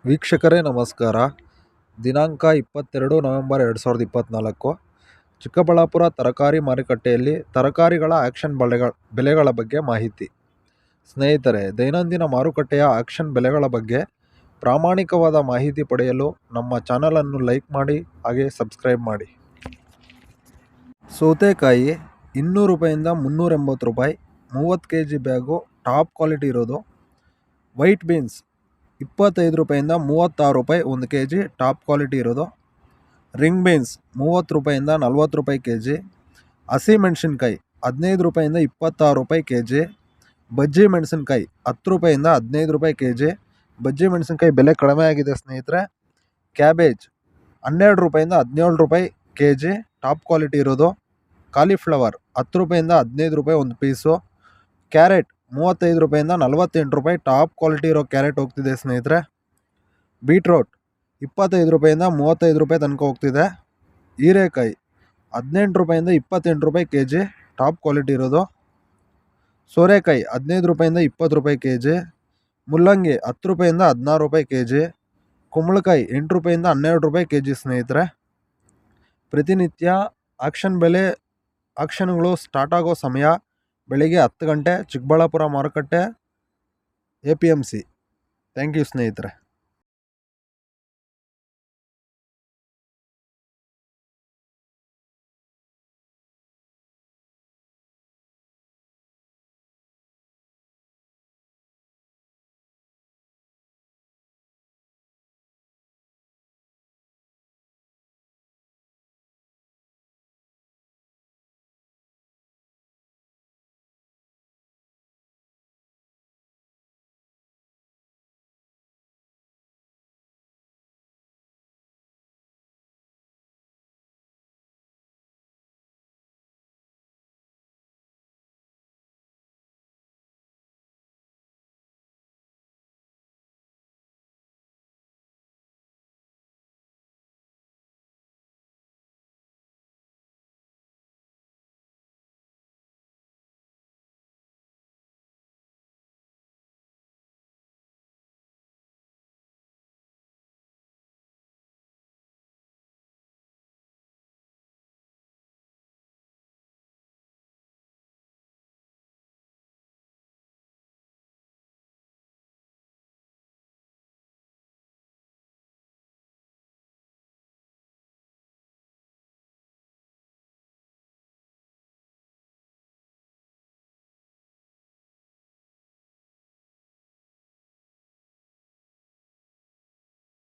ವೀಕ್ಷಕರೇ ನಮಸ್ಕಾರ. ದಿನಾಂಕ 22 ನವೆಂಬರ್ 2024. ಚಿಕ್ಕಬಳ್ಳಾಪುರ ತರಕಾರಿ ಮಾರುಕಟ್ಟೆಯಲ್ಲಿ ತರಕಾರಿಗಳ ಆಕ್ಷನ್ ಬೆಲೆಗಳ ಬಗ್ಗೆ ಮಾಹಿತಿ. ಸ್ನೇಹಿತರೆ, ದೈನಂದಿನ ಮಾರುಕಟ್ಟೆಯ ಆಕ್ಷನ್ ಬೆಲೆಗಳ ಬಗ್ಗೆ ಪ್ರಾಮಾಣಿಕವಾದ ಮಾಹಿತಿ ಪಡೆಯಲು ನಮ್ಮ ಚಾನಲನ್ನು ಲೈಕ್ ಮಾಡಿ, ಹಾಗೆ ಸಬ್ಸ್ಕ್ರೈಬ್ ಮಾಡಿ. ಸೌತೆಕಾಯಿ 200 ರೂಪಾಯಿಂದ 380 ರೂಪಾಯಿ 30 kg ಬ್ಯಾಗು, ಟಾಪ್ ಕ್ವಾಲಿಟಿ ಇರೋದು. ವೈಟ್ ಬೀನ್ಸ್ 25 ರೂಪಾಯಿಂದ 36 ರೂಪಾಯಿ 1 kg, ಟಾಪ್ ಕ್ವಾಲಿಟಿ ಇರೋದು. ರಿಂಗ್ ಬೀನ್ಸ್ 30 ರೂಪಾಯಿಂದ 40 ರೂಪಾಯಿ kg. ಹಸಿ ಮೆಣಸಿನ್ಕಾಯಿ 15 ರೂಪಾಯಿಂದ 26 ರೂಪಾಯಿ kg. ಬಜ್ಜಿ ಮೆಣಸಿನ್ಕಾಯಿ 10 ರೂಪಾಯಿಂದ 15 ರೂಪಾಯಿ kg. ಬಜ್ಜಿ ಮೆಣಸಿನ್ಕಾಯಿ ಬೆಲೆ ಕಡಿಮೆ ಆಗಿದೆ ಸ್ನೇಹಿತರೆ. ಕ್ಯಾಬೇಜ್ 12 ರೂಪಾಯಿಂದ 17 ರೂಪಾಯಿ kg, ಟಾಪ್ ಕ್ವಾಲಿಟಿ ಇರೋದು. ಕಾಲಿಫ್ಲವರ್ 10 ರೂಪಾಯಿಂದ 15 ರೂಪಾಯಿ 1 ಪೀಸು. ಕ್ಯಾರೆಟ್ 35 ರೂಪಾಯಿಂದ 48 ರೂಪಾಯಿ, ಟಾಪ್ ಕ್ವಾಲಿಟಿ ಇರೋ ಕ್ಯಾರೆಟ್ ಹೋಗ್ತಿದೆ ಸ್ನೇಹಿತರೆ. ಬೀಟ್ರೋಟ್ 25 ರೂಪಾಯಿಂದ 35 ರೂಪಾಯಿ ತನಕ ಹೋಗ್ತಿದೆ. ಹೀರೆಕಾಯಿ 18 ರೂಪಾಯಿಂದ 28 ರೂಪಾಯಿ kg, ಟಾಪ್ ಕ್ವಾಲಿಟಿ ಇರೋದು. ಸೋರೆಕಾಯಿ 15 ರೂಪಾಯಿಂದ 20 ರೂಪಾಯಿ kg. ಮುಲ್ಲಂಗಿ 10 ರೂಪಾಯಿಂದ 16 ರೂಪಾಯಿ kg. ಕುಂಬಳಕಾಯಿ 8 ರೂಪಾಯಿಂದ 12 ರೂಪಾಯಿ kg ಸ್ನೇಹಿತರೆ. ಪ್ರತಿನಿತ್ಯ ಆಕ್ಷನ್ಗಳು ಸ್ಟಾರ್ಟ್ ಆಗೋ ಸಮಯ ಬೆಳಿಗ್ಗೆ 10 ಗಂಟೆ, ಚಿಕ್ಕಬಳ್ಳಾಪುರ ಮಾರುಕಟ್ಟೆ APMC. ಥ್ಯಾಂಕ್ ಯು ಸ್ನೇಹಿತರೆ.